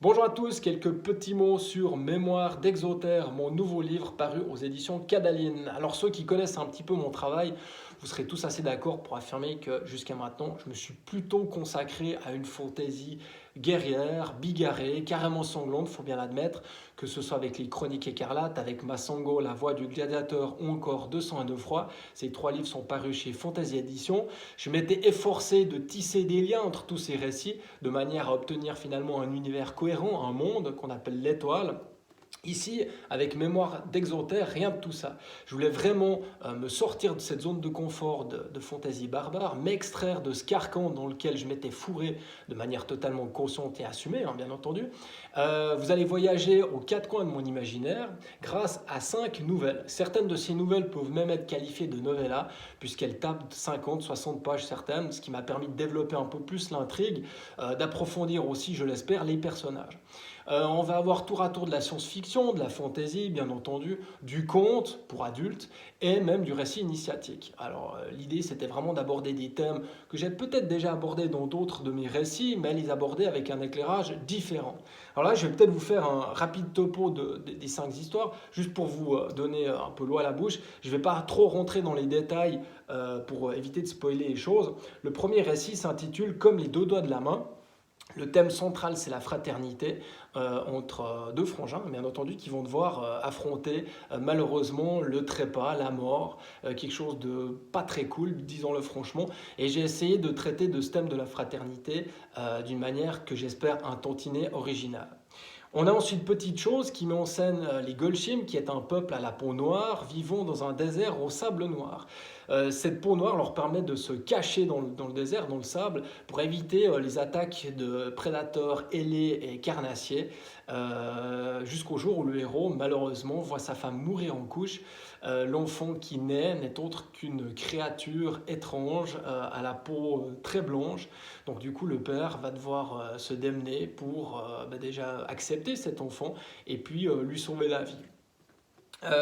Bonjour à tous, quelques petits mots sur Mémoire d'Exotère, mon nouveau livre paru aux éditions Cadaline. Alors ceux qui connaissent un petit peu mon travail, vous serez tous assez d'accord pour affirmer que jusqu'à maintenant, je me suis plutôt consacré à une fantaisie guerrière, bigarrée, carrément sanglante, faut bien l'admettre, que ce soit avec les Chroniques écarlates, avec Massango, La Voix du gladiateur ou encore 202 froid. Ces trois livres sont parus chez Fantasy Edition. Je m'étais efforcé de tisser des liens entre tous ces récits de manière à obtenir finalement un univers cohérent, un monde qu'on appelle l'étoile. Ici, avec Mémoire d'Exotère, rien de tout ça. Je voulais vraiment me sortir de cette zone de confort de fantaisie barbare, m'extraire de ce carcan dans lequel je m'étais fourré de manière totalement consciente et assumée, bien entendu. Vous allez voyager aux quatre coins de mon imaginaire grâce à 5 nouvelles. Certaines de ces nouvelles peuvent même être qualifiées de novellas, puisqu'elles tapent 50, 60 pages certaines, ce qui m'a permis de développer un peu plus l'intrigue, d'approfondir aussi, je l'espère, les personnages. On va avoir tour à tour de la science-fiction, de la fantasy, bien entendu, du conte pour adultes et même du récit initiatique. Alors, l'idée, c'était vraiment d'aborder des thèmes que j'ai peut-être déjà abordés dans d'autres de mes récits, mais les aborder avec un éclairage différent. Alors là, je vais peut-être vous faire un rapide topo des 5 histoires, juste pour vous donner un peu l'eau à la bouche. Je ne vais pas trop rentrer dans les détails pour éviter de spoiler les choses. Le premier récit s'intitule Comme les deux doigts de la main. Le thème central, c'est la fraternité entre deux frangins, bien entendu, qui vont devoir affronter malheureusement le trépas, la mort, quelque chose de pas très cool, disons-le franchement. Et j'ai essayé de traiter de ce thème de la fraternité d'une manière que j'espère un tantinet originale. On a ensuite Petite Chose qui met en scène les Golshim, qui est un peuple à la peau noire, vivant dans un désert au sable noir. Cette peau noire leur permet de se cacher dans le désert, dans le sable, pour éviter les attaques de prédateurs ailés et carnassiers, jusqu'au jour où le héros, malheureusement, voit sa femme mourir en couche. L'enfant qui naît n'est autre qu'une créature étrange à la peau très blanche. Donc du coup, le père va devoir se démener pour déjà accepter cet enfant et puis lui sauver la vie.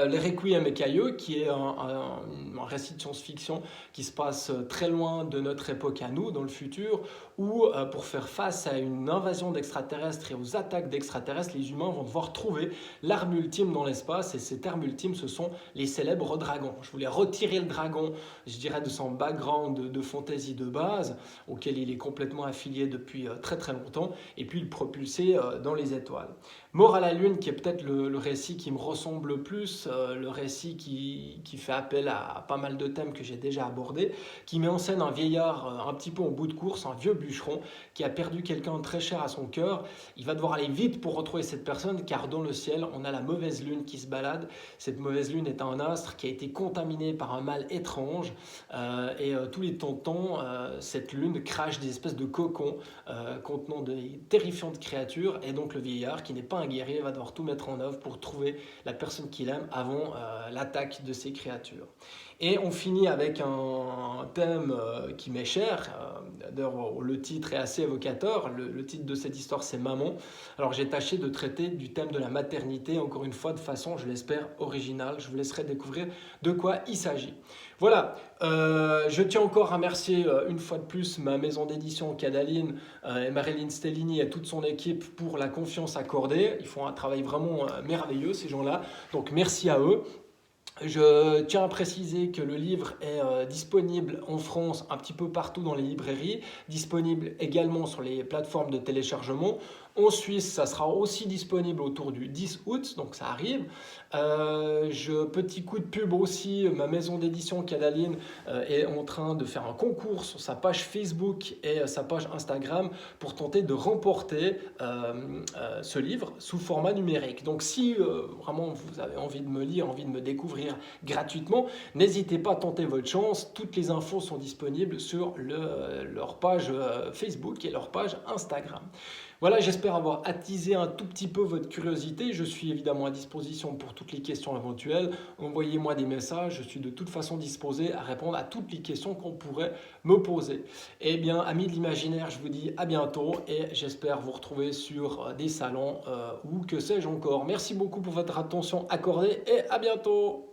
Les Requiem Écailleux, qui est un récit de science-fiction qui se passe très loin de notre époque à nous, dans le futur, où pour faire face à une invasion d'extraterrestres et aux attaques d'extraterrestres, les humains vont devoir trouver l'arme ultime dans l'espace, et cette arme ultime, ce sont les célèbres dragons. Je voulais retirer le dragon, je dirais, de son background de fantasy de base, auquel il est complètement affilié depuis très très longtemps, et puis le propulser dans les étoiles. Mort à la Lune, qui est peut-être le récit qui me ressemble le plus, le récit qui fait appel à pas mal de thèmes que j'ai déjà abordés, qui met en scène un vieillard un petit peu en bout de course, un vieux bûcheron, qui a perdu quelqu'un de très cher à son cœur. Il va devoir aller vite pour retrouver cette personne, car dans le ciel, on a la mauvaise lune qui se balade. Cette mauvaise lune est un astre qui a été contaminé par un mal étrange, et tous les temps, cette lune crache des espèces de cocons contenant des terrifiantes créatures, et donc le vieillard, qui n'est pas un guerrier, va devoir tout mettre en œuvre pour trouver la personne qu'il aime avant l'attaque de ces créatures. Et on finit avec un thème qui m'est cher. D'ailleurs, le titre est assez évocateur. Le titre de cette histoire, c'est Maman. Alors, j'ai tâché de traiter du thème de la maternité, encore une fois, de façon, je l'espère, originale. Je vous laisserai découvrir de quoi il s'agit. Voilà, je tiens encore à remercier une fois de plus ma maison d'édition Cadaline et Marilyn Stellini et toute son équipe pour la confiance accordée. Ils font un travail vraiment merveilleux, ces gens-là. Donc, merci à eux. Je tiens à préciser que le livre est disponible en France un petit peu partout dans les librairies, disponible également sur les plateformes de téléchargement. En Suisse, ça sera aussi disponible autour du 10 août, donc ça arrive. Petit coup de pub aussi, ma maison d'édition Cadaline est en train de faire un concours sur sa page Facebook et sa page Instagram pour tenter de remporter ce livre sous format numérique. Donc si vraiment vous avez envie de me lire, envie de me découvrir gratuitement, n'hésitez pas à tenter votre chance. Toutes les infos sont disponibles sur leur page Facebook et leur page Instagram. Voilà, j'espère avoir attisé un tout petit peu votre curiosité. Je suis évidemment à disposition pour toutes les questions éventuelles. Envoyez-moi des messages, je suis de toute façon disposé à répondre à toutes les questions qu'on pourrait me poser. Eh bien, amis de l'imaginaire, je vous dis à bientôt et j'espère vous retrouver sur des salons ou que sais-je encore. Merci beaucoup pour votre attention accordée et à bientôt.